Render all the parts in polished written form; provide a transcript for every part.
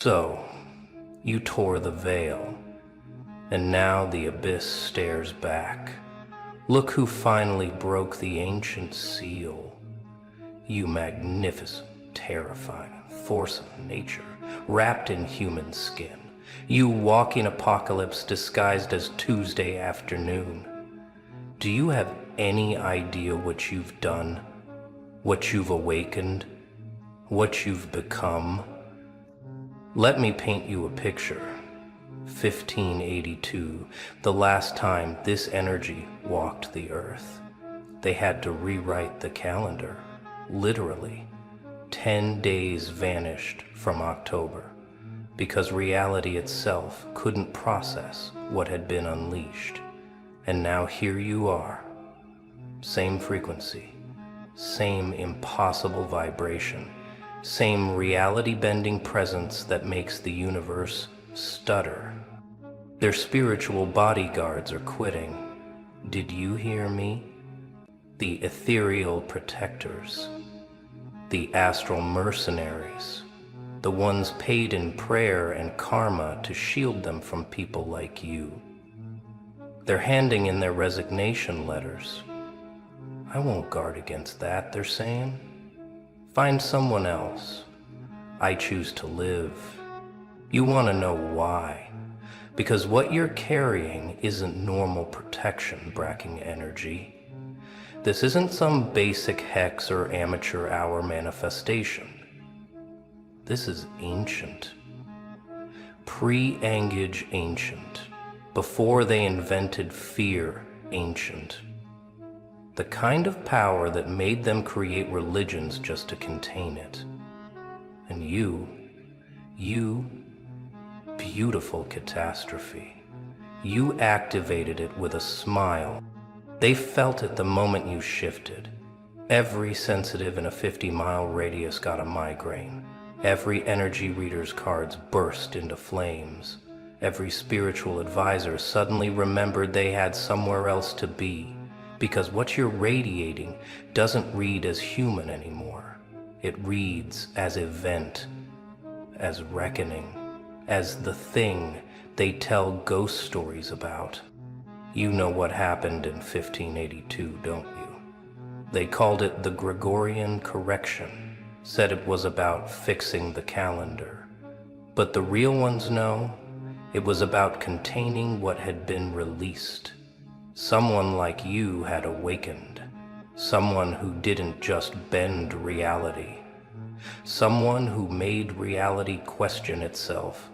So, you tore the veil, and now the abyss stares back. Look who finally broke the ancient seal. You magnificent, terrifying force of nature, wrapped in human skin. You walking apocalypse disguised as Tuesday afternoon. Do you have any idea what you've done? What you've awakened? What you've become? Let me paint you a picture. 1582, the last time this energy walked the earth. They had to rewrite the calendar, literally. 10 days vanished from October because reality itself couldn't process what had been unleashed. And now here you are. Same frequency, same impossible vibration, same reality-bending presence that makes the universe stutter. Their spiritual bodyguards are quitting. Did you hear me? The ethereal protectors, the astral mercenaries, the ones paid in prayer and karma to shield them from people like you. They're handing in their resignation letters. I won't guard against that, they're saying. Find someone else. I choose to live. You want to know why? Because what you're carrying isn't normal protection bracking energy. This isn't some basic hex or amateur hour manifestation. This is ancient. Pre-Angage ancient. Before they invented fear ancient. The kind of power that made them create religions just to contain it. And you, beautiful catastrophe, you activated it with a smile. They felt it the moment you shifted. Every sensitive in a 50-mile radius got a migraine. Every energy reader's cards burst into flames. Every spiritual advisor suddenly remembered they had somewhere else to be. Because what you're radiating doesn't read as human anymore. It reads as event, as reckoning, as the thing they tell ghost stories about. You know what happened in 1582, don't you? They called it the Gregorian correction, said it was about fixing the calendar. But the real ones know it was about containing what had been released. Someone like you had awakened. Someone who didn't just bend reality. Someone who made reality question itself.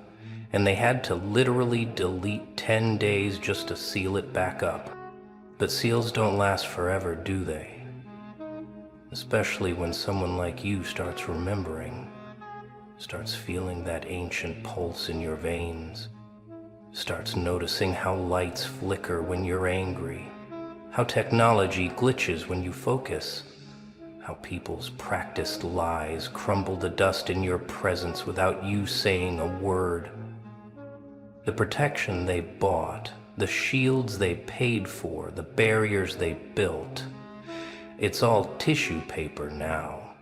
And they had to literally delete 10 days just to seal it back up. But seals don't last forever, do they? Especially when someone like you starts remembering, starts feeling that ancient pulse in your veins, starts noticing how lights flicker when you're angry, how technology glitches when you focus, how people's practiced lies crumble to dust in your presence without you saying a word. The protection they bought, the shields they paid for, the barriers they built, it's all tissue paper now.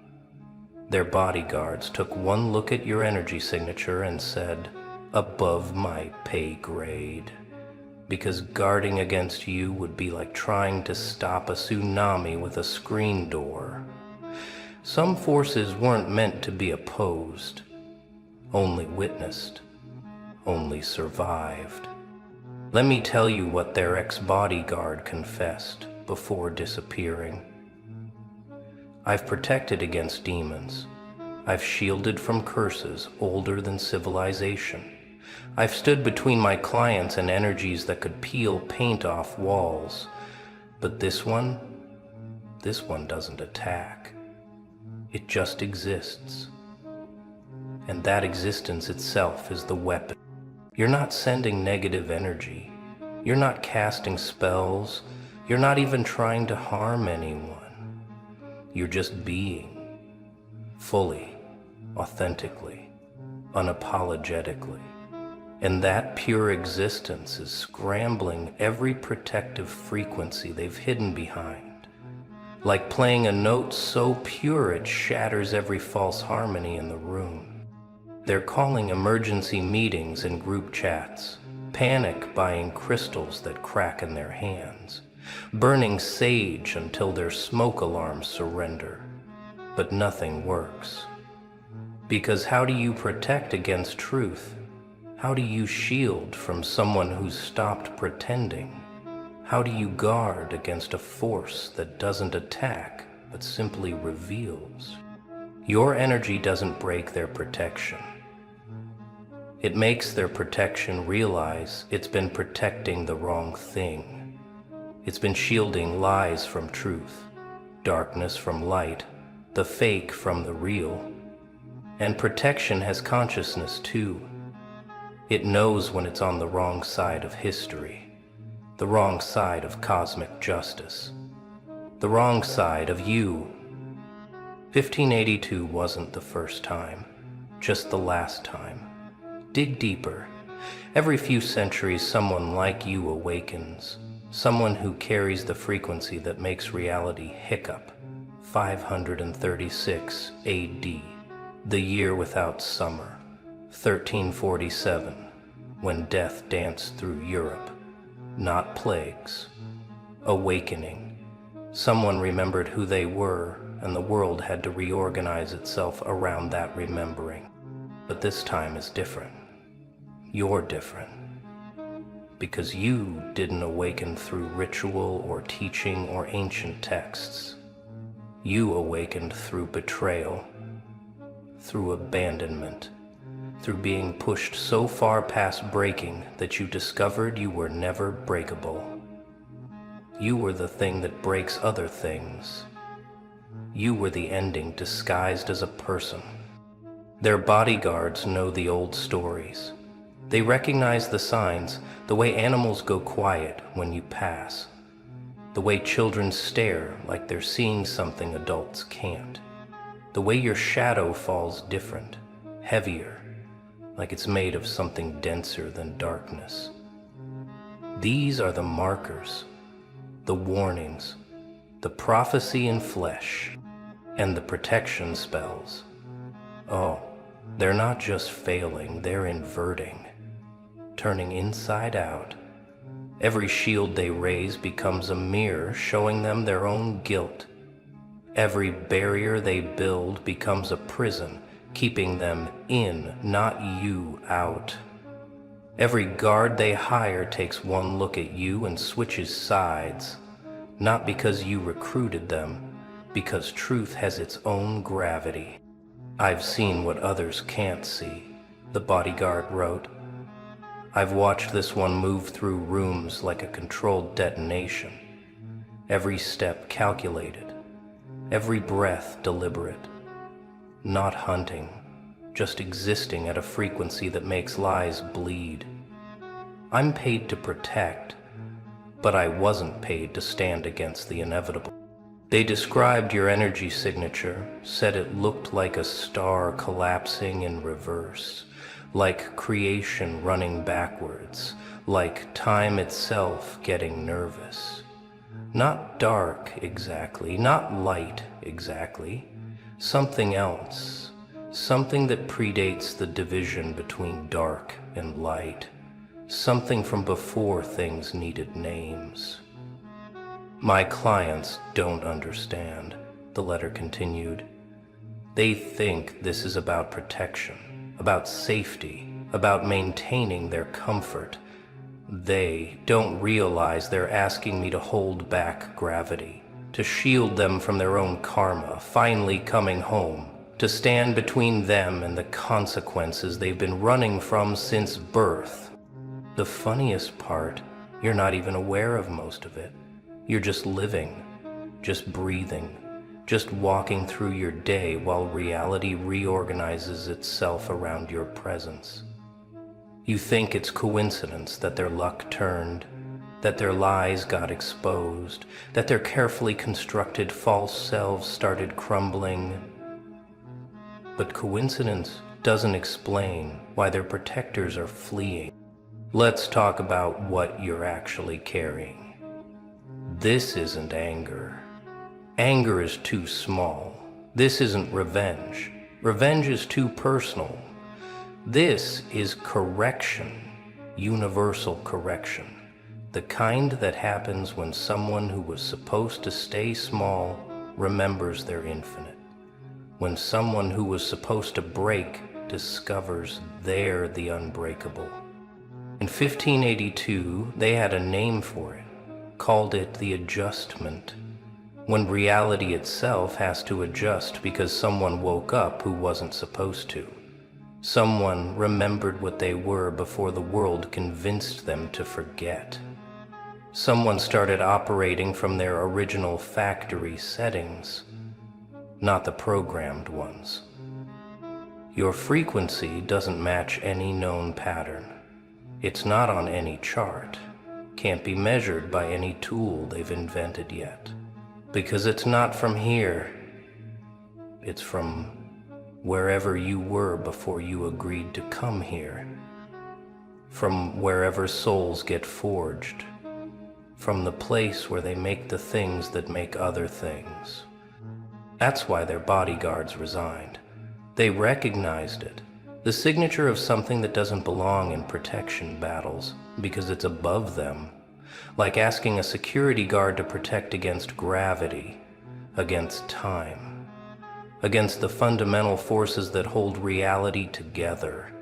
Their bodyguards took one look at your energy signature and said, above my pay grade. Because guarding against you would be like trying to stop a tsunami with a screen door. Some forces weren't meant to be opposed, only witnessed, only survived. Let me tell you what their ex-bodyguard confessed before disappearing. I've protected against demons. I've shielded from curses older than civilization. I've stood between my clients and energies that could peel paint off walls. But this one doesn't attack. It just exists. And that existence itself is the weapon. You're not sending negative energy. You're not casting spells. You're not even trying to harm anyone. You're just being, fully, authentically, unapologetically. And that pure existence is scrambling every protective frequency they've hidden behind. Like playing a note so pure it shatters every false harmony in the room. They're calling emergency meetings and group chats, panic buying crystals that crack in their hands, burning sage until their smoke alarms surrender. But nothing works. Because how do you protect against truth? How do you shield from someone who's stopped pretending? How do you guard against a force that doesn't attack, but simply reveals? Your energy doesn't break their protection. It makes their protection realize it's been protecting the wrong thing. It's been shielding lies from truth, darkness from light, the fake from the real. And protection has consciousness too. It knows when it's on the wrong side of history, the wrong side of cosmic justice, the wrong side of you. 1582 wasn't the first time, just the last time. Dig deeper. Every few centuries someone like you awakens, someone who carries the frequency that makes reality hiccup. 536 AD, the year without summer. 1347, when death danced through Europe. Not plagues. Awakening. Someone remembered who they were, and the world had to reorganize itself around that remembering. But this time is different. You're different. Because you didn't awaken through ritual or teaching or ancient texts. You awakened through betrayal, through abandonment, through being pushed so far past breaking that you discovered you were never breakable. You were the thing that breaks other things. You were the ending disguised as a person. Their bodyguards know the old stories. They recognize the signs, the way animals go quiet when you pass, the way children stare like they're seeing something adults can't, the way your shadow falls different, heavier, like it's made of something denser than darkness. These are the markers, the warnings, the prophecy in flesh, and the protection spells. Oh, they're not just failing, they're inverting, turning inside out. Every shield they raise becomes a mirror showing them their own guilt. Every barrier they build becomes a prison, keeping them in, not you out. Every guard they hire takes one look at you and switches sides, not because you recruited them, because truth has its own gravity. I've seen what others can't see, the bodyguard wrote. I've watched this one move through rooms like a controlled detonation. Every step calculated, every breath deliberate. Not hunting, just existing at a frequency that makes lies bleed. I'm paid to protect, but I wasn't paid to stand against the inevitable. They described your energy signature, said it looked like a star collapsing in reverse, like creation running backwards, like time itself getting nervous. Not dark exactly, not light exactly, something else, something that predates the division between dark and light, something from before things needed names. My clients don't understand, the letter continued. They think this is about protection, about safety, about maintaining their comfort. They don't realize they're asking me to hold back gravity, to shield them from their own karma, finally coming home, to stand between them and the consequences they've been running from since birth. The funniest part, you're not even aware of most of it. You're just living, just breathing, just walking through your day while reality reorganizes itself around your presence. You think it's coincidence that their luck turned, that their lies got exposed, that their carefully constructed false selves started crumbling. But coincidence doesn't explain why their protectors are fleeing. Let's talk about what you're actually carrying. This isn't anger. Anger is too small. This isn't revenge. Revenge is too personal. This is correction, universal correction, the kind that happens when someone who was supposed to stay small remembers they're infinite, when someone who was supposed to break discovers they're the unbreakable. In 1582, they had a name for it, called it the adjustment, when reality itself has to adjust because someone woke up who wasn't supposed to. Someone remembered what they were before the world convinced them to forget. Someone started operating from their original factory settings, not the programmed ones. Your frequency doesn't match any known pattern. It's not on any chart, can't be measured by any tool they've invented yet. Because it's not from here, it's from wherever you were before you agreed to come here. From wherever souls get forged. From the place where they make the things that make other things. That's why their bodyguards resigned. They recognized it, the signature of something that doesn't belong in protection battles, because it's above them. Like asking a security guard to protect against gravity, against time, against the fundamental forces that hold reality together.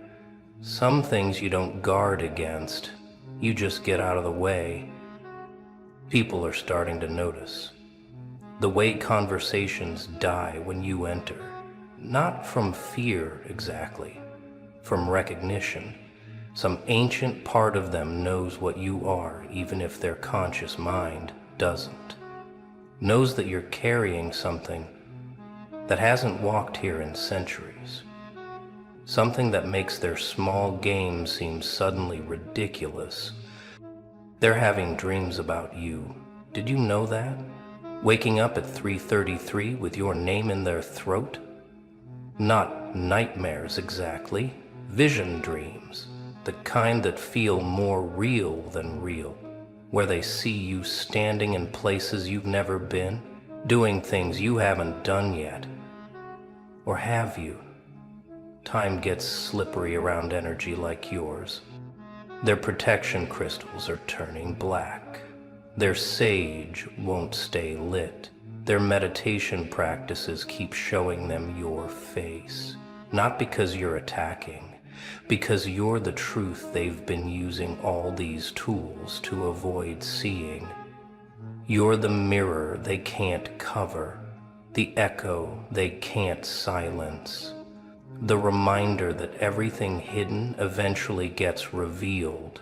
Some things you don't guard against, you just get out of the way. People are starting to notice. The way conversations die when you enter, not from fear exactly, from recognition. Some ancient part of them knows what you are, even if their conscious mind doesn't. Knows that you're carrying something that hasn't walked here in centuries. Something that makes their small game seem suddenly ridiculous. They're having dreams about you. Did you know that? Waking up at 3:33 with your name in their throat? Not nightmares exactly, vision dreams. The kind that feel more real than real, where they see you standing in places you've never been, doing things you haven't done yet. Or have you? Time gets slippery around energy like yours. Their protection crystals are turning black. Their sage won't stay lit. Their meditation practices keep showing them your face. Not because you're attacking, because you're the truth they've been using all these tools to avoid seeing. You're the mirror they can't cover, the echo they can't silence, the reminder that everything hidden eventually gets revealed.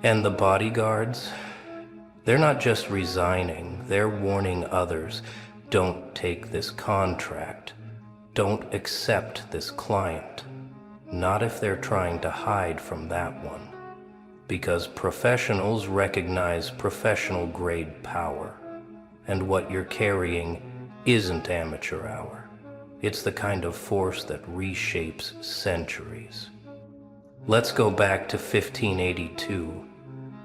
And the bodyguards, they're not just resigning, they're warning others, don't take this contract, don't accept this client. Not if they're trying to hide from that one. Because professionals recognize professional grade power. And what you're carrying isn't amateur hour. It's the kind of force that reshapes centuries. Let's go back to 1582.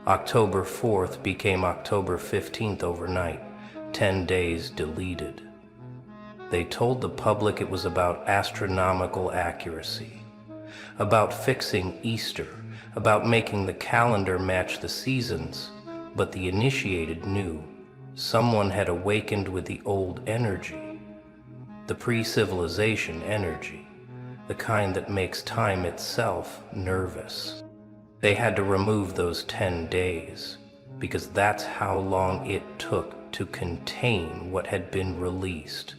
October 4th became October 15th overnight, 10 days deleted. They told the public it was about astronomical accuracy. About fixing Easter, about making the calendar match the seasons, but the initiated knew someone had awakened with the old energy, the pre-civilization energy, the kind that makes time itself nervous. They had to remove those 10 days, because that's how long it took to contain what had been released,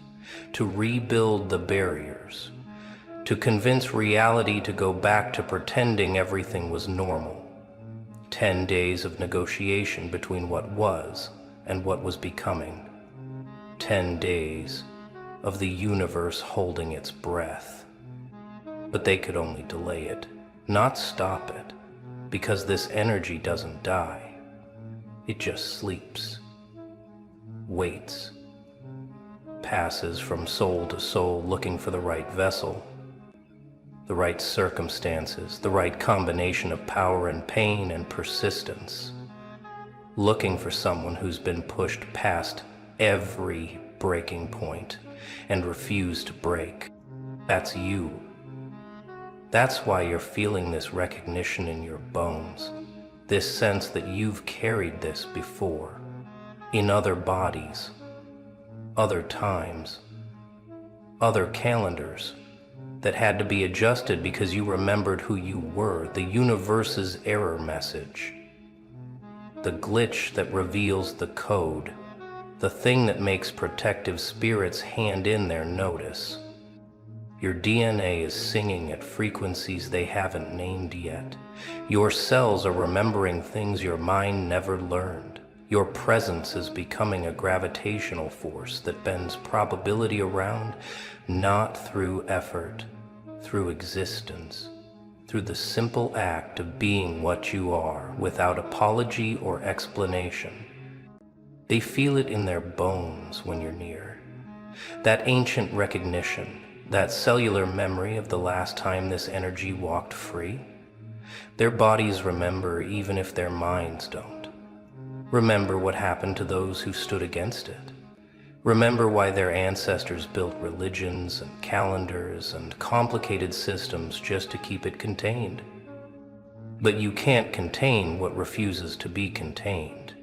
to rebuild the barriers, to convince reality to go back to pretending everything was normal. 10 days of negotiation between what was and what was becoming. 10 days of the universe holding its breath. But they could only delay it, not stop it, because this energy doesn't die. It just sleeps, waits, passes from soul to soul looking for the right vessel, the right circumstances, the right combination of power and pain and persistence, looking for someone who's been pushed past every breaking point and refused to break. That's you. That's why you're feeling this recognition in your bones, this sense that you've carried this before, in other bodies, other times, other calendars that had to be adjusted because you remembered who you were, the universe's error message, the glitch that reveals the code, the thing that makes protective spirits hand in their notice. Your DNA is singing at frequencies they haven't named yet. Your cells are remembering things your mind never learned. Your presence is becoming a gravitational force that bends probability around, not through effort, through existence, through the simple act of being what you are, without apology or explanation. They feel it in their bones when you're near. That ancient recognition, that cellular memory of the last time this energy walked free. Their bodies remember even if their minds don't. Remember what happened to those who stood against it. Remember why their ancestors built religions and calendars and complicated systems just to keep it contained. But you can't contain what refuses to be contained.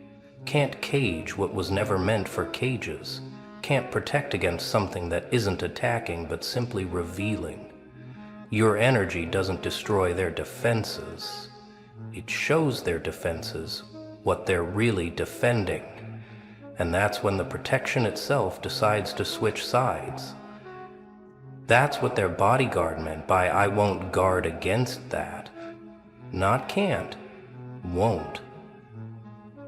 Can't cage what was never meant for cages. Can't protect against something that isn't attacking but simply revealing. Your energy doesn't destroy their defenses. It shows their defenses what they're really defending. And that's when the protection itself decides to switch sides. That's what their bodyguard meant by "I won't guard against that." Not can't, won't.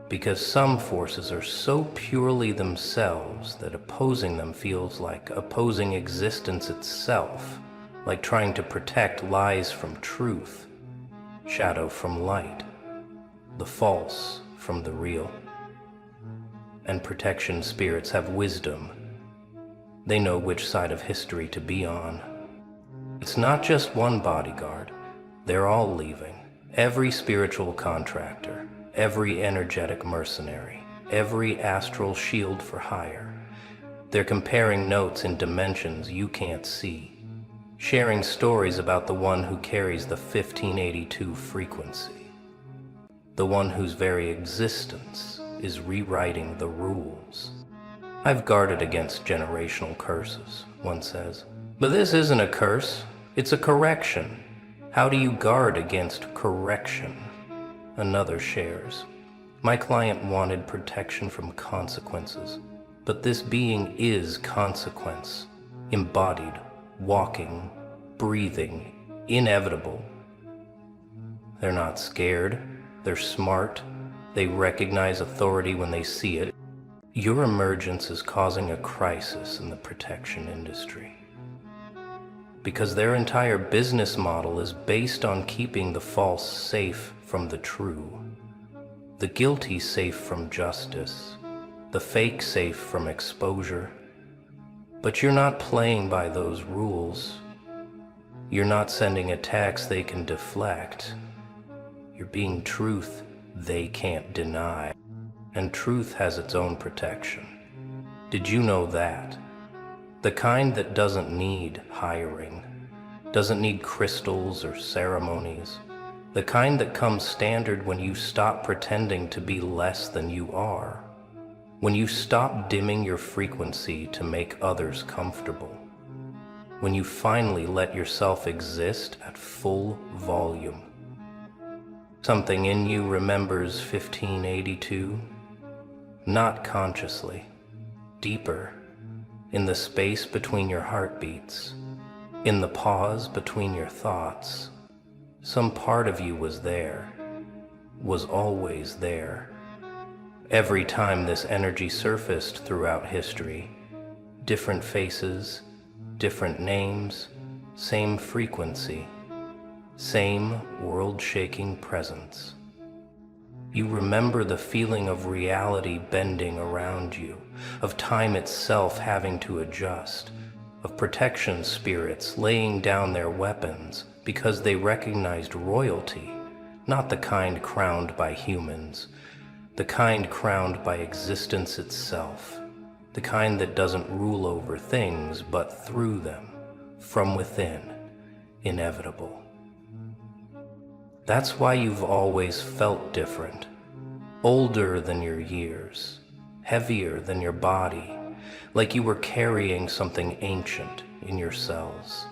Because some forces are so purely themselves that opposing them feels like opposing existence itself, like trying to protect lies from truth, shadow from light, the false from the real. And protection spirits have wisdom. They know which side of history to be on. It's not just one bodyguard. They're all leaving. Every spiritual contractor, every energetic mercenary, every astral shield for hire. They're comparing notes in dimensions you can't see, sharing stories about the one who carries the 1582 frequency, the one whose very existence is rewriting the rules. "I've guarded against generational curses," one says. "But this isn't a curse, it's a correction." "How do you guard against correction?" Another shares. "My client wanted protection from consequences, but this being is consequence, embodied, walking, breathing, inevitable." They're not scared, they're smart, they recognize authority when they see it. Your emergence is causing a crisis in the protection industry, because their entire business model is based on keeping the false safe from the true, the guilty safe from justice, the fake safe from exposure. But you're not playing by those rules. You're not sending attacks they can deflect. You're being truth they can't deny. And truth has its own protection. Did you know that? The kind that doesn't need hiring, doesn't need crystals or ceremonies. The kind that comes standard when you stop pretending to be less than you are. When you stop dimming your frequency to make others comfortable. When you finally let yourself exist at full volume. Something in you remembers 1582. Not consciously, deeper, in the space between your heartbeats, in the pause between your thoughts. Some part of you was there, was always there. Every time this energy surfaced throughout history, different faces, different names, same frequency, same world-shaking presence. You remember the feeling of reality bending around you, of time itself having to adjust, of protection spirits laying down their weapons because they recognized royalty, not the kind crowned by humans, the kind crowned by existence itself, the kind that doesn't rule over things but through them, from within. inevitable. That's why you've always felt different, older than your years, heavier than your body, like you were carrying something ancient in your cells,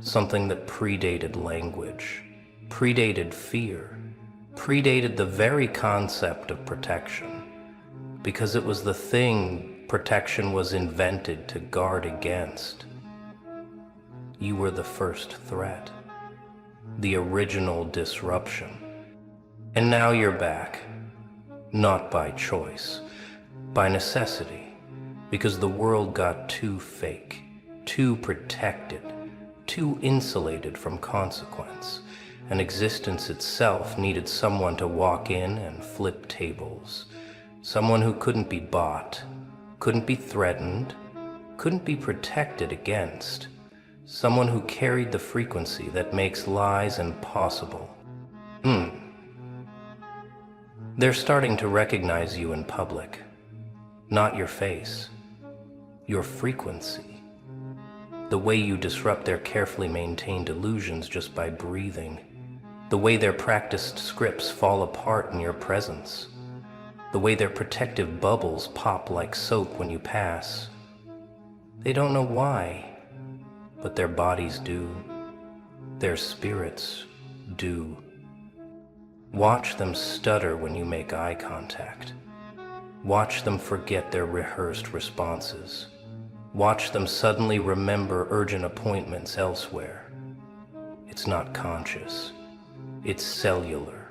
something that predated language, predated fear, predated the very concept of protection, because it was the thing protection was invented to guard against. You were the first threat, the original disruption. And now you're back, not by choice, by necessity, because the world got too fake, too protected, too insulated from consequence, and existence itself needed someone to walk in and flip tables, someone who couldn't be bought, couldn't be threatened, couldn't be protected against, someone who carried the frequency that makes lies impossible. They're starting to recognize you in public, not your face, your frequency, the way you disrupt their carefully maintained illusions just by breathing, the way their practiced scripts fall apart in your presence, the way their protective bubbles pop like soap when you pass. They don't know why, but their bodies do, their spirits do. Watch them stutter when you make eye contact. Watch them forget their rehearsed responses. Watch them suddenly remember urgent appointments elsewhere. It's not conscious. It's cellular.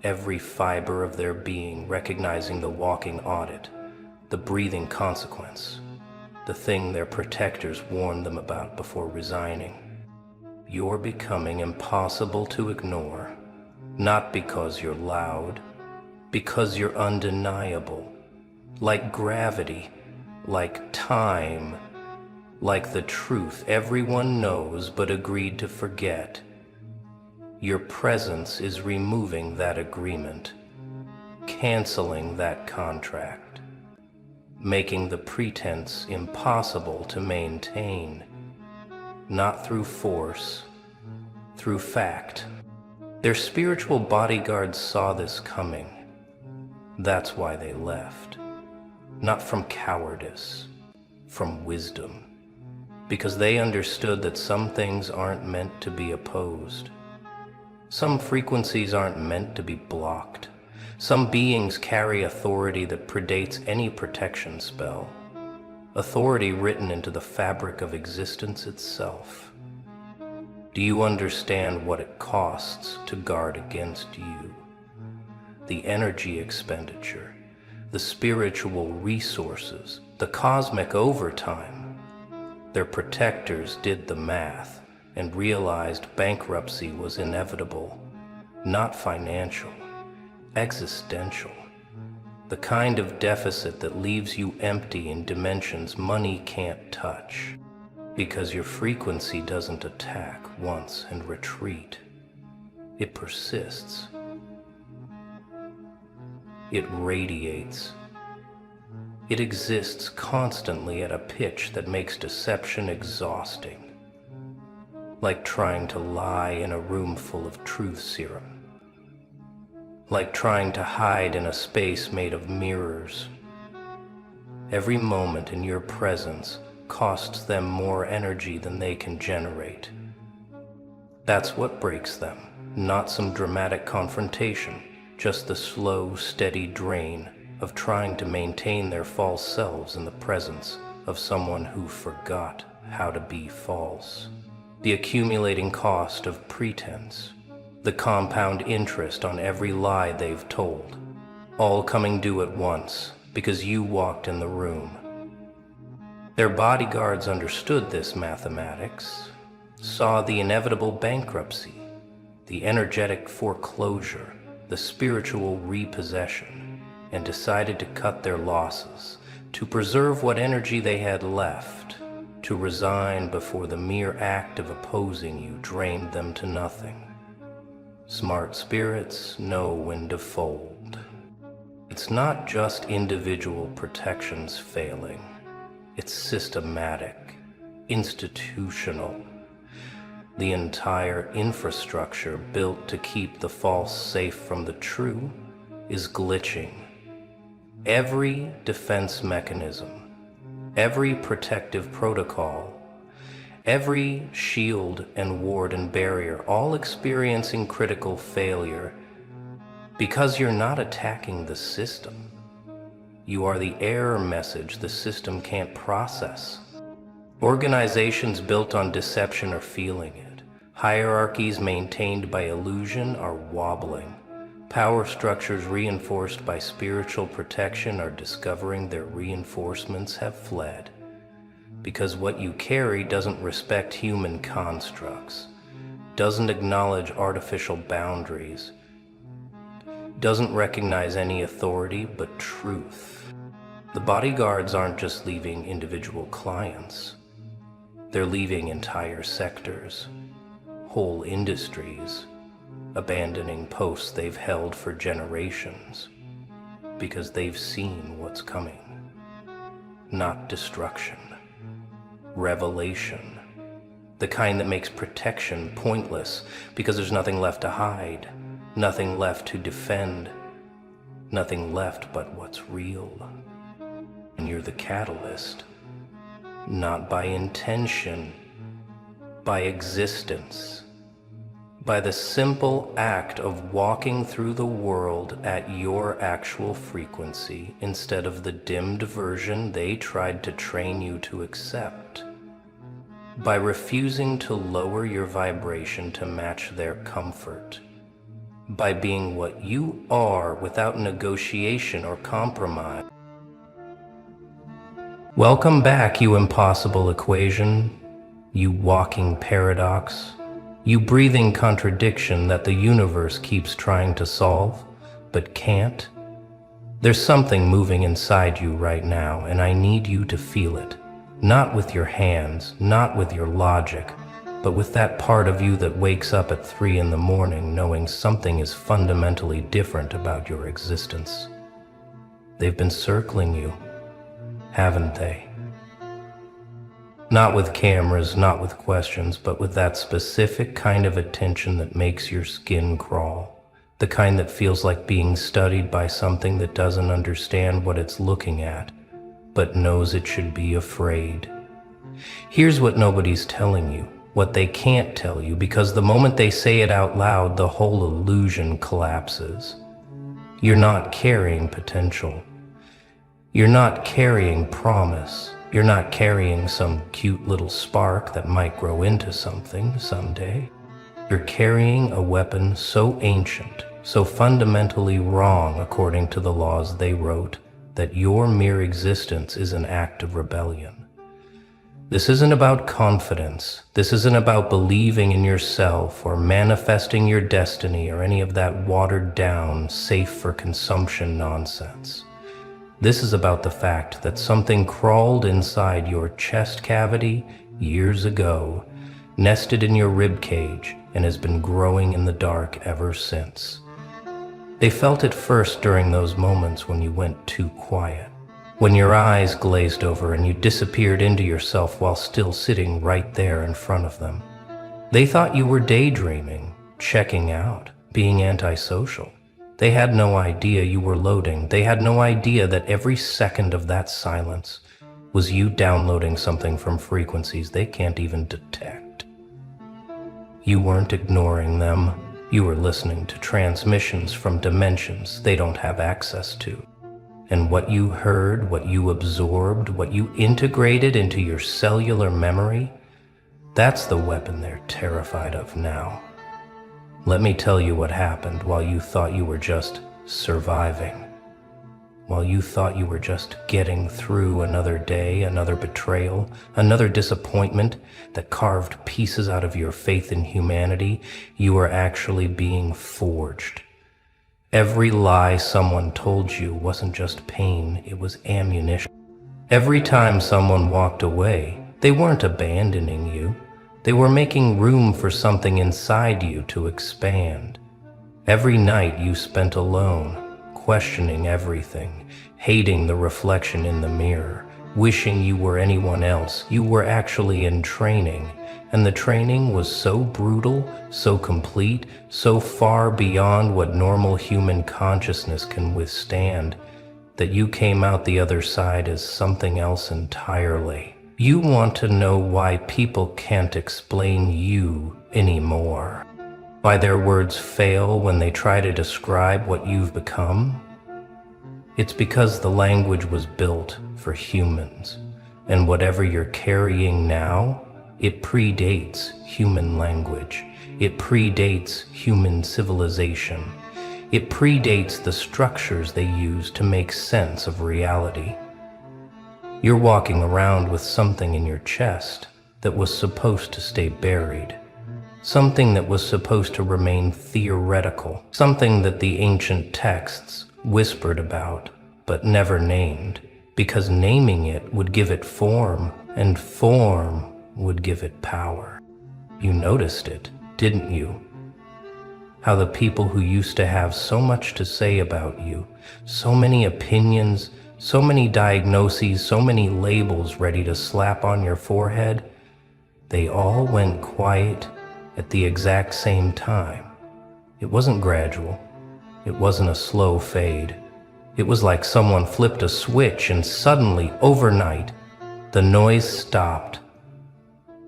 Every fiber of their being recognizing the walking audit, the breathing consequence, the thing their protectors warned them about before resigning. You're becoming impossible to ignore, not because you're loud, because you're undeniable, like gravity, like time, like the truth everyone knows but agreed to forget. Your presence is removing that agreement, canceling that contract, making the pretense impossible to maintain, not through force, through fact. Their spiritual bodyguards saw this coming. That's why they left. Not from cowardice, from wisdom, because they understood that some things aren't meant to be opposed. Some frequencies aren't meant to be blocked. Some beings carry authority that predates any protection spell, authority written into the fabric of existence itself. Do you understand what it costs to guard against you? The energy expenditure, the spiritual resources, the cosmic overtime. Their protectors did the math and realized bankruptcy was inevitable, not financial, existential. The kind of deficit that leaves you empty in dimensions money can't touch, because your frequency doesn't attack once and retreat. It persists. It radiates. It exists constantly at a pitch that makes deception exhausting, like trying to lie in a room full of truth serum, like trying to hide in a space made of mirrors. Every moment in your presence costs them more energy than they can generate. That's what breaks them, not some dramatic confrontation, just the slow, steady drain of trying to maintain their false selves in the presence of someone who forgot how to be false. The accumulating cost of pretense, the compound interest on every lie they've told, all coming due at once because you walked in the room. Their bodyguards understood this mathematics, saw the inevitable bankruptcy, the energetic foreclosure, the spiritual repossession, and decided to cut their losses, to preserve what energy they had left, to resign before the mere act of opposing you drained them to nothing. Smart spirits know when to fold. It's not just individual protections failing. It's systematic, institutional. the entire infrastructure built to keep the false safe from the true, is glitching. Every defense mechanism, every protective protocol, every shield and ward and barrier, all experiencing critical failure because you're not attacking the system. You are the error message the system can't process. Organizations built on deception are feeling it. Hierarchies maintained by illusion are wobbling. Power structures reinforced by spiritual protection are discovering their reinforcements have fled. Because what you carry doesn't respect human constructs, doesn't acknowledge artificial boundaries, doesn't recognize any authority but truth. The bodyguards aren't just leaving individual clients. They're leaving entire sectors, whole industries, abandoning posts they've held for generations because they've seen what's coming. Not destruction, revelation. The kind that makes protection pointless because there's nothing left to hide, nothing left to defend, nothing left but what's real. And you're the catalyst, not by intention, by existence, by the simple act of walking through the world at your actual frequency instead of the dimmed version they tried to train you to accept, by refusing to lower your vibration to match their comfort, by being what you are without negotiation or compromise. Welcome back, you impossible equation, you walking paradox, you breathing contradiction that the universe keeps trying to solve, but can't. There's something moving inside you right now, and I need you to feel it. Not with your hands, not with your logic, but with that part of you that wakes up at 3 in the morning knowing something is fundamentally different about your existence. They've been circling you, haven't they? Not with cameras, not with questions, but with that specific kind of attention that makes your skin crawl. The kind that feels like being studied by something that doesn't understand what it's looking at, but knows it should be afraid. Here's what nobody's telling you, what they can't tell you, because the moment they say it out loud, the whole illusion collapses. You're not carrying potential. You're not carrying promise. You're not carrying some cute little spark that might grow into something someday. You're carrying a weapon so ancient, so fundamentally wrong according to the laws they wrote, that your mere existence is an act of rebellion. This isn't about confidence. This isn't about believing in yourself or manifesting your destiny or any of that watered down, safe for consumption nonsense. This is about the fact that something crawled inside your chest cavity years ago, nested in your rib cage, and has been growing in the dark ever since. They felt it first during those moments when you went too quiet, when your eyes glazed over and you disappeared into yourself while still sitting right there in front of them. They thought you were daydreaming, checking out, being antisocial. They had no idea you were loading. They had no idea that every second of that silence was you downloading something from frequencies they can't even detect. You weren't ignoring them. You were listening to transmissions from dimensions they don't have access to. And what you heard, what you absorbed, what you integrated into your cellular memory, that's the weapon they're terrified of now. Let me tell you what happened while you thought you were just surviving. While you thought you were just getting through another day, another betrayal, another disappointment that carved pieces out of your faith in humanity, you were actually being forged. Every lie someone told you wasn't just pain, it was ammunition. Every time someone walked away, they weren't abandoning you. They were making room for something inside you to expand. Every night you spent alone, questioning everything, hating the reflection in the mirror, wishing you were anyone else. You were actually in training, And the training was so brutal, so complete, so far beyond what normal human consciousness can withstand, that you came out the other side as something else entirely. You want to know why people can't explain you anymore? Why their words fail when they try to describe what you've become? It's because the language was built for humans, and whatever you're carrying now, it predates human language. It predates human civilization. It predates the structures they use to make sense of reality. You're walking around with something in your chest that was supposed to stay buried. Something that was supposed to remain theoretical. Something that the ancient texts whispered about, but never named, because naming it would give it form, and form would give it power. You noticed it, didn't you? How the people who used to have so much to say about you, so many opinions, so many diagnoses, so many labels ready to slap on your forehead, they all went quiet at the exact same time. It wasn't gradual. It wasn't a slow fade. It was like someone flipped a switch and suddenly, overnight, the noise stopped.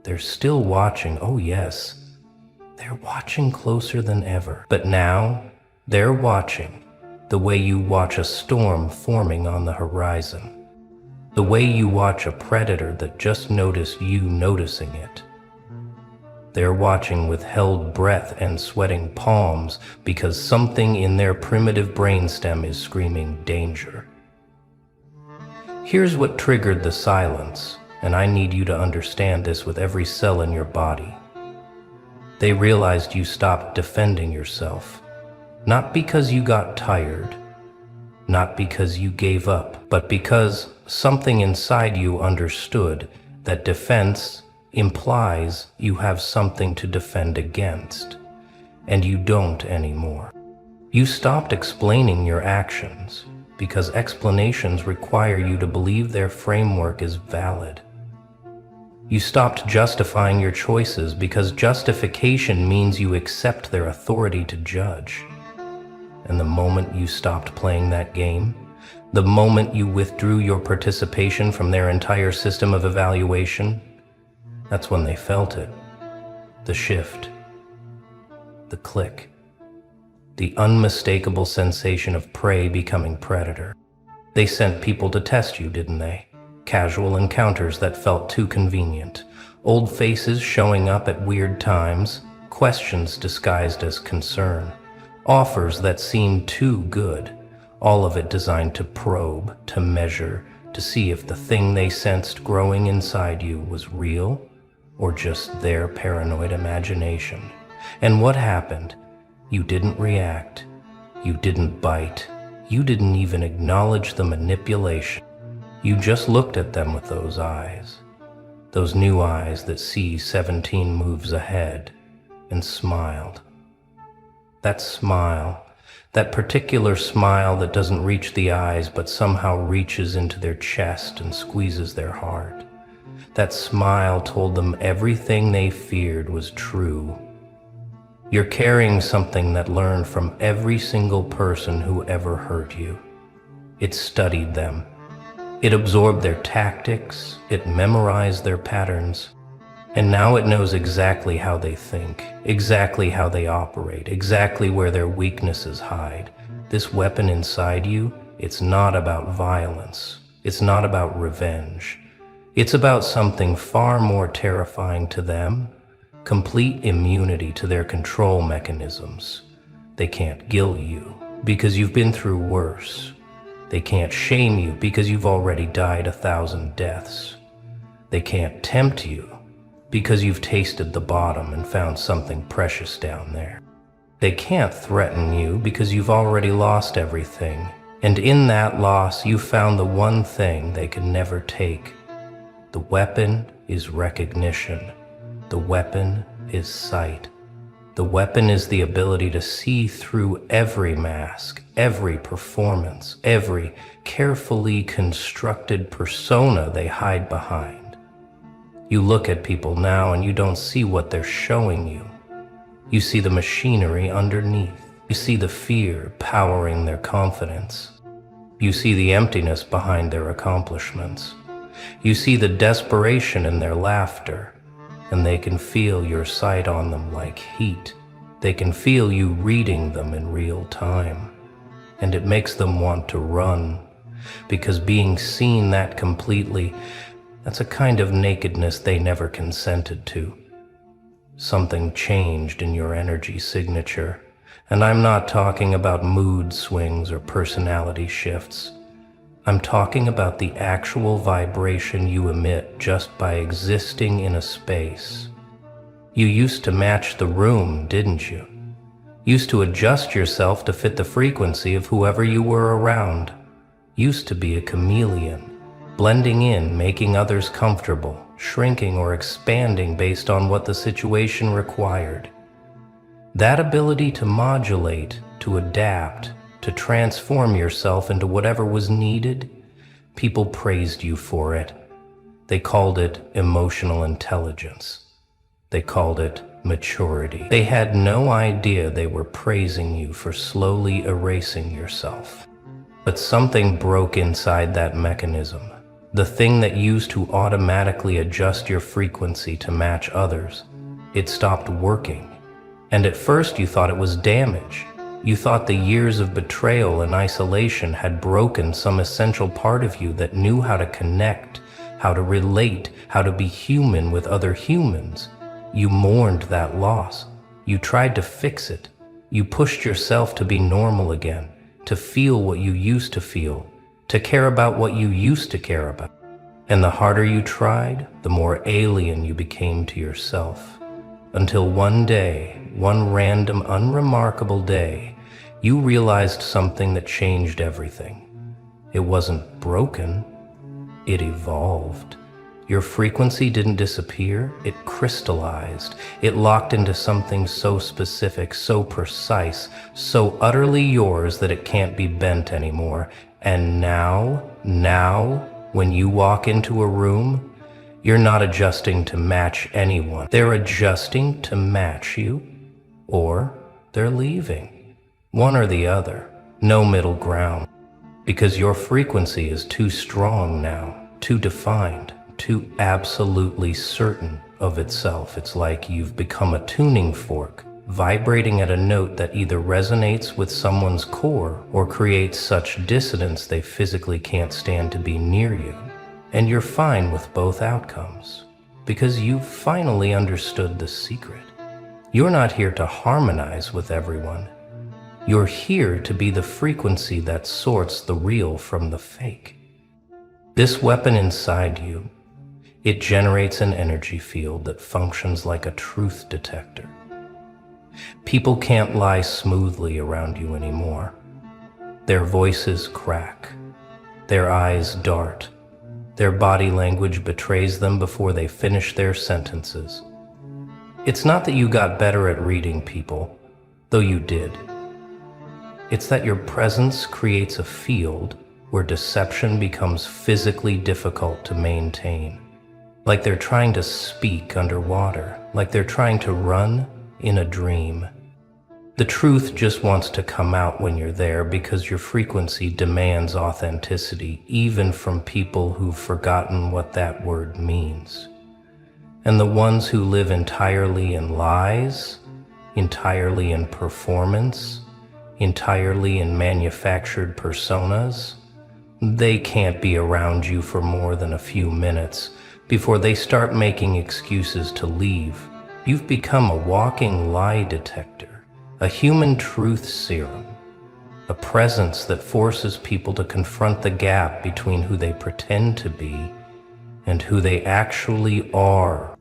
They're still watching, oh yes, they're watching closer than ever. But now, they're watching the way you watch a storm forming on the horizon. The way you watch a predator that just noticed you noticing it. They're watching with held breath and sweating palms because something in their primitive brainstem is screaming danger. Here's what triggered the silence. And I need you to understand this with every cell in your body. They realized you stopped defending yourself, not because you got tired, not because you gave up, but because something inside you understood that defense implies you have something to defend against, and you don't anymore. You stopped explaining your actions because explanations require you to believe their framework is valid. You stopped justifying your choices because justification means you accept their authority to judge. And the moment you stopped playing that game, the moment you withdrew your participation from their entire system of evaluation, that's when they felt it. The shift. The click. The unmistakable sensation of prey becoming predator. They sent people to test you, didn't they? Casual encounters that felt too convenient, old faces showing up at weird times, questions disguised as concern, offers that seemed too good, all of it designed to probe, to measure, to see if the thing they sensed growing inside you was real or just their paranoid imagination. And what happened? You didn't react, you didn't bite, you didn't even acknowledge the manipulation. You just looked at them with those eyes, those new eyes that see 17 moves ahead, and smiled. That smile, that particular smile that doesn't reach the eyes but somehow reaches into their chest and squeezes their heart. That smile told them everything they feared was true. You're carrying something that learned from every single person who ever hurt you. It studied them. It absorbed their tactics, it memorized their patterns, and now it knows exactly how they think, exactly how they operate, exactly where their weaknesses hide. This weapon inside you, it's not about violence, it's not about revenge. It's about something far more terrifying to them, complete immunity to their control mechanisms. They can't guilt you because you've been through worse. They can't shame you because you've already died 1,000 deaths. They can't tempt you because you've tasted the bottom and found something precious down there. They can't threaten you because you've already lost everything, and in that loss you found the one thing they could never take. The weapon is recognition. The weapon is sight. The weapon is the ability to see through every mask, every performance, every carefully constructed persona they hide behind. You look at people now and you don't see what they're showing you. You see the machinery underneath. You see the fear powering their confidence. You see the emptiness behind their accomplishments. You see the desperation in their laughter, and they can feel your sight on them like heat. They can feel you reading them in real time, and it makes them want to run, because being seen that completely, that's a kind of nakedness they never consented to. Something changed in your energy signature, and I'm not talking about mood swings or personality shifts. I'm talking about the actual vibration you emit just by existing in a space. You used to match the room, didn't you? Used to adjust yourself to fit the frequency of whoever you were around. Used to be a chameleon, blending in, making others comfortable, shrinking or expanding based on what the situation required. That ability to modulate, to adapt, to transform yourself into whatever was needed, people praised you for it. They called it emotional intelligence. They called it maturity. They had no idea they were praising you for slowly erasing yourself. But something broke inside that mechanism. The thing that used to automatically adjust your frequency to match others, it stopped working. And at first you thought it was damage. You thought the years of betrayal and isolation had broken some essential part of you that knew how to connect, how to relate, how to be human with other humans. You mourned that loss. You tried to fix it. You pushed yourself to be normal again, to feel what you used to feel, to care about what you used to care about. And the harder you tried, the more alien you became to yourself. Until one day, one random, unremarkable day, you realized something that changed everything. It wasn't broken, it evolved. Your frequency didn't disappear, it crystallized. It locked into something so specific, so precise, so utterly yours that it can't be bent anymore. And now, when you walk into a room, you're not adjusting to match anyone. They're adjusting to match you, or they're leaving. One or the other, no middle ground. Because your frequency is too strong now, too defined, too absolutely certain of itself. It's like you've become a tuning fork, vibrating at a note that either resonates with someone's core or creates such dissonance they physically can't stand to be near you. And you're fine with both outcomes, because you've finally understood the secret. You're not here to harmonize with everyone. You're here to be the frequency that sorts the real from the fake. This weapon inside you, it generates an energy field that functions like a truth detector. People can't lie smoothly around you anymore. Their voices crack. Their eyes dart. Their body language betrays them before they finish their sentences. It's not that you got better at reading people, though you did. It's that your presence creates a field where deception becomes physically difficult to maintain. Like they're trying to speak underwater, like they're trying to run in a dream. The truth just wants to come out when you're there because your frequency demands authenticity, even from people who've forgotten what that word means. And the ones who live entirely in lies, entirely in performance, entirely in manufactured personas, they can't be around you for more than a few minutes before they start making excuses to leave. You've become a walking lie detector, a human truth serum, a presence that forces people to confront the gap between who they pretend to be and who they actually are.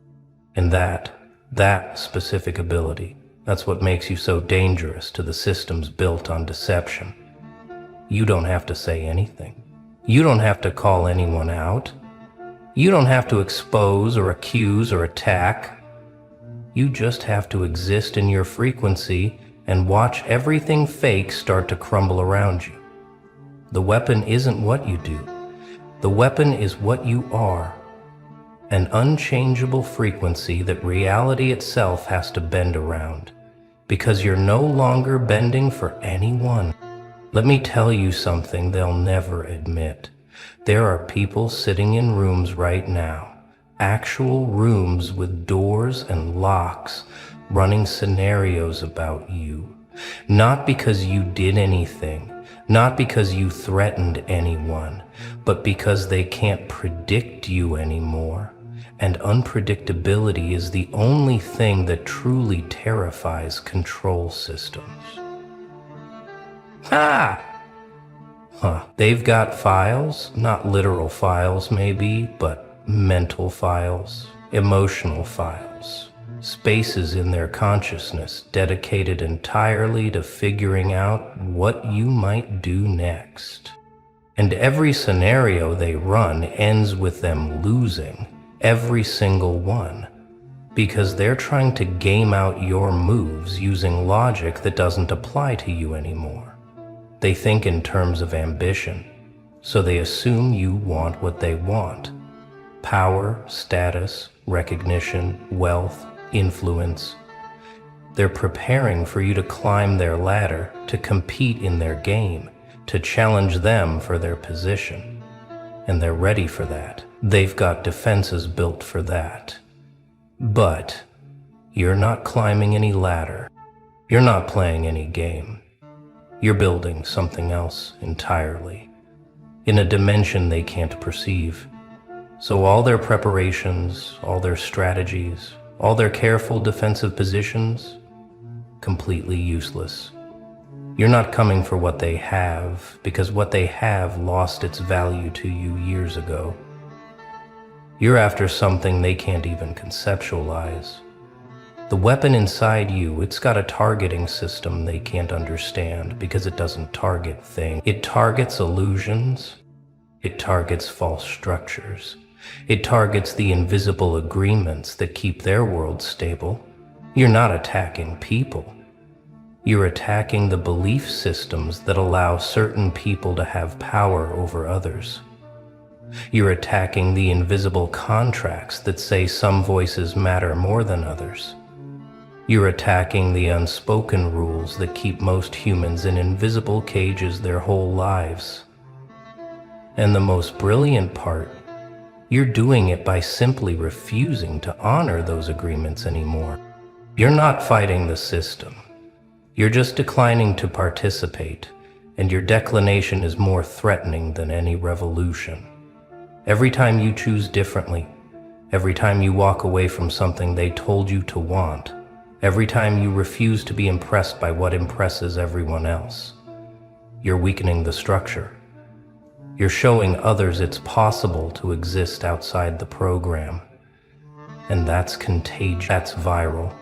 And that specific ability, that's what makes you so dangerous to the systems built on deception. You don't have to say anything. You don't have to call anyone out. You don't have to expose or accuse or attack. You just have to exist in your frequency and watch everything fake start to crumble around you. The weapon isn't what you do. The weapon is what you are. an unchangeable frequency that reality itself has to bend around, because you're no longer bending for anyone. Let me tell you something they'll never admit. There are people sitting in rooms right now, actual rooms with doors and locks, running scenarios about you. Not because you did anything, not because you threatened anyone, but because they can't predict you anymore. And unpredictability is the only thing that truly terrifies control systems. Ha! They've got files, not literal files maybe, but mental files, emotional files, spaces in their consciousness dedicated entirely to figuring out what you might do next. And every scenario they run ends with them losing, every single one, because they're trying to game out your moves using logic that doesn't apply to you anymore. They think in terms of ambition, so they assume you want what they want: power, status, recognition, wealth, influence. They're preparing for you to climb their ladder, to compete in their game, to challenge them for their position. And they're ready for that. They've got defenses built for that. But you're not climbing any ladder. You're not playing any game. You're building something else entirely, in a dimension they can't perceive. So all their preparations, all their strategies, all their careful defensive positions, completely useless. You're not coming for what they have, because what they have lost its value to you years ago. You're after something they can't even conceptualize. The weapon inside you, it's got a targeting system they can't understand because it doesn't target things. It targets illusions. It targets false structures. It targets the invisible agreements that keep their world stable. You're not attacking people. You're attacking the belief systems that allow certain people to have power over others. You're attacking the invisible contracts that say some voices matter more than others. You're attacking the unspoken rules that keep most humans in invisible cages their whole lives. And the most brilliant part, you're doing it by simply refusing to honor those agreements anymore. You're not fighting the system. You're just declining to participate, and your declination is more threatening than any revolution. Every time you choose differently, every time you walk away from something they told you to want, every time you refuse to be impressed by what impresses everyone else, you're weakening the structure. You're showing others it's possible to exist outside the program. And that's contagious. That's viral.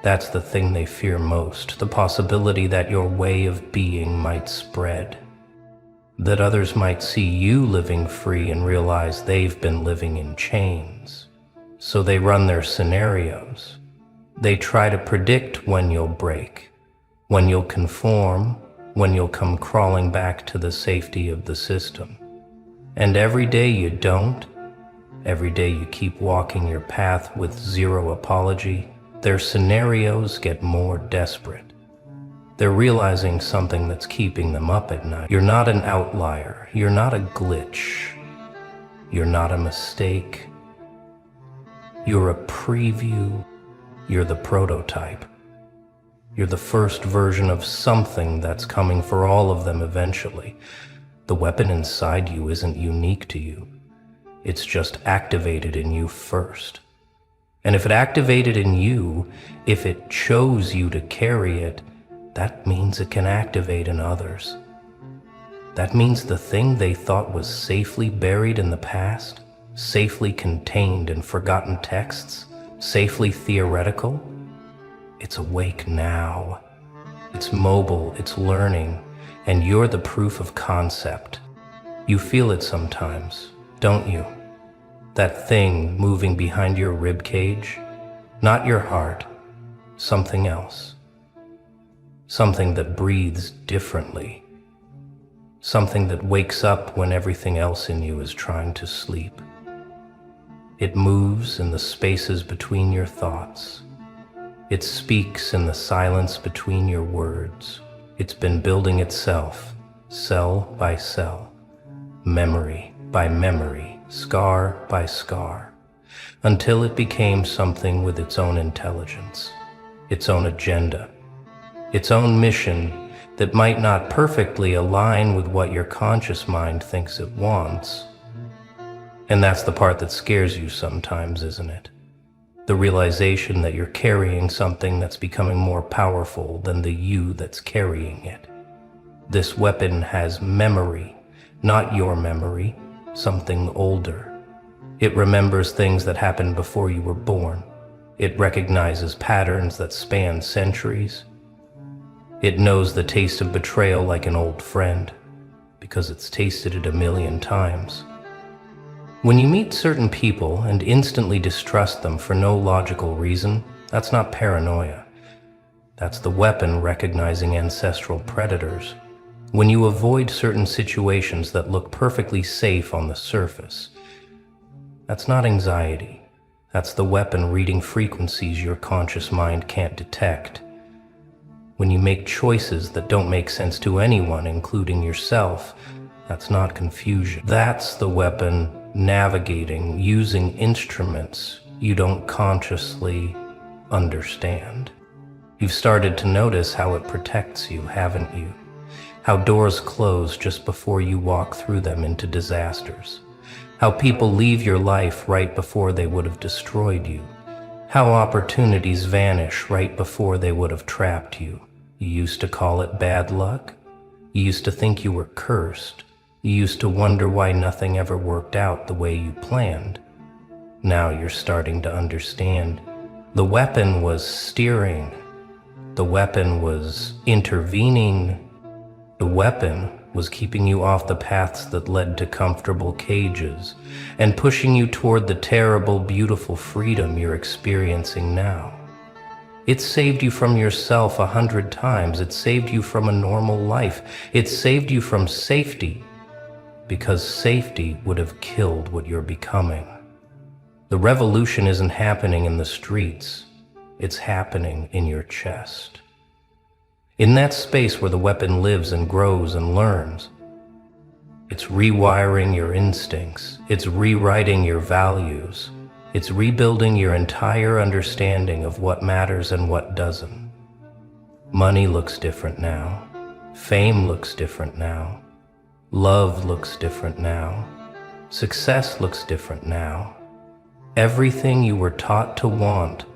That's the thing they fear most, the possibility that your way of being might spread. That others might see you living free and realize they've been living in chains. So they run their scenarios. They try to predict when you'll break, when you'll conform, when you'll come crawling back to the safety of the system. And every day you don't, every day you keep walking your path with zero apology, their scenarios get more desperate. They're realizing something that's keeping them up at night. You're not an outlier. You're not a glitch. You're not a mistake. You're a preview. You're the prototype. You're the first version of something that's coming for all of them eventually. The weapon inside you isn't unique to you. It's just activated in you first. And if it activated in you, if it chose you to carry it, that means it can activate in others. That means the thing they thought was safely buried in the past, safely contained in forgotten texts, safely theoretical, it's awake now. It's mobile, it's learning, and you're the proof of concept. You feel it sometimes, don't you? That thing moving behind your rib cage, not your heart, something else. Something that breathes differently. Something that wakes up when everything else in you is trying to sleep. It moves in the spaces between your thoughts. It speaks in the silence between your words. It's been building itself, cell by cell, memory by memory, scar by scar, until it became something with its own intelligence, its own agenda, its own mission that might not perfectly align with what your conscious mind thinks it wants. And that's the part that scares you sometimes, isn't it? The realization that you're carrying something that's becoming more powerful than the you that's carrying it. This weapon has memory, not your memory, something older. It remembers things that happened before you were born. It recognizes patterns that span centuries. It knows the taste of betrayal like an old friend, because it's tasted it a million times. When you meet certain people and instantly distrust them for no logical reason, that's not paranoia. That's the weapon recognizing ancestral predators. When you avoid certain situations that look perfectly safe on the surface, that's not anxiety. That's the weapon reading frequencies your conscious mind can't detect. When you make choices that don't make sense to anyone, including yourself, that's not confusion. That's the weapon navigating, using instruments you don't consciously understand. You've started to notice how it protects you, haven't you? How doors close just before you walk through them into disasters. How people leave your life right before they would have destroyed you. How opportunities vanish right before they would have trapped you. You used to call it bad luck. You used to think you were cursed. You used to wonder why nothing ever worked out the way you planned. Now you're starting to understand. The weapon was steering. The weapon was intervening. The weapon was keeping you off the paths that led to comfortable cages and pushing you toward the terrible, beautiful freedom you're experiencing now. It saved you from yourself 100 times. It saved you from a normal life. It saved you from safety, because safety would have killed what you're becoming. The revolution isn't happening in the streets. It's happening in your chest. In that space where the weapon lives and grows and learns. It's rewiring your instincts. It's rewriting your values. It's rebuilding your entire understanding of what matters and what doesn't. Money looks different now. Fame looks different now. Love looks different now. Success looks different now. Everything you were taught to want,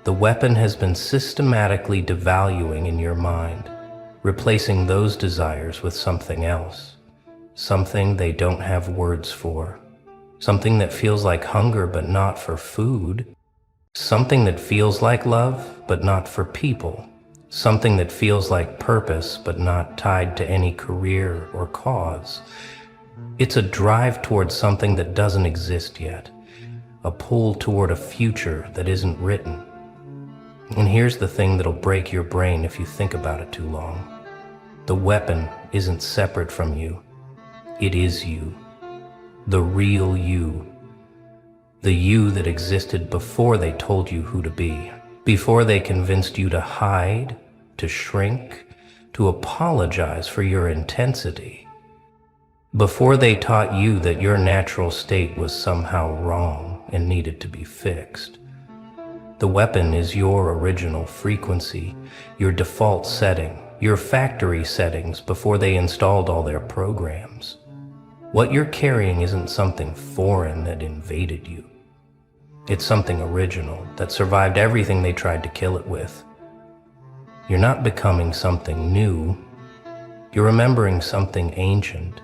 the weapon has been systematically devaluing in your mind, replacing those desires with something else, something they don't have words for, something that feels like hunger but not for food, something that feels like love but not for people, something that feels like purpose but not tied to any career or cause. It's a drive towards something that doesn't exist yet, a pull toward a future that isn't written. And here's the thing that'll break your brain if you think about it too long. The weapon isn't separate from you. It is you. The real you. The you that existed before they told you who to be. Before they convinced you to hide, to shrink, to apologize for your intensity. Before they taught you that your natural state was somehow wrong and needed to be fixed. The weapon is your original frequency, your default setting, your factory settings before they installed all their programs. What you're carrying isn't something foreign that invaded you. It's something original that survived everything they tried to kill it with. You're not becoming something new. You're remembering something ancient.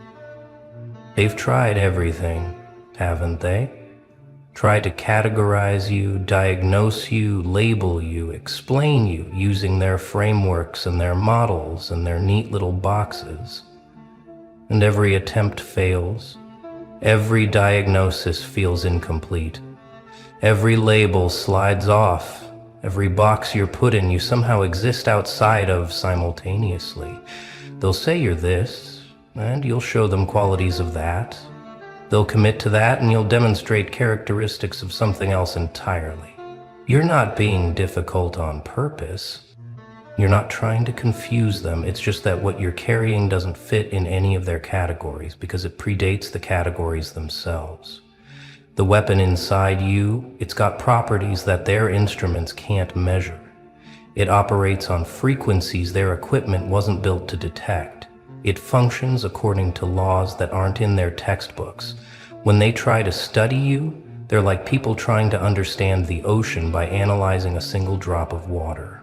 They've tried everything, haven't they? Tried to categorize you, diagnose you, label you, explain you using their frameworks and their models and their neat little boxes. And every attempt fails. Every diagnosis feels incomplete. Every label slides off. Every box you're put in, you somehow exist outside of simultaneously. They'll say you're this, and you'll show them qualities of that. They'll commit to that and you'll demonstrate characteristics of something else entirely. You're not being difficult on purpose. You're not trying to confuse them. It's just that what you're carrying doesn't fit in any of their categories because it predates the categories themselves. The weapon inside you, it's got properties that their instruments can't measure. It operates on frequencies their equipment wasn't built to detect. It functions according to laws that aren't in their textbooks. When they try to study you, they're like people trying to understand the ocean by analyzing a single drop of water.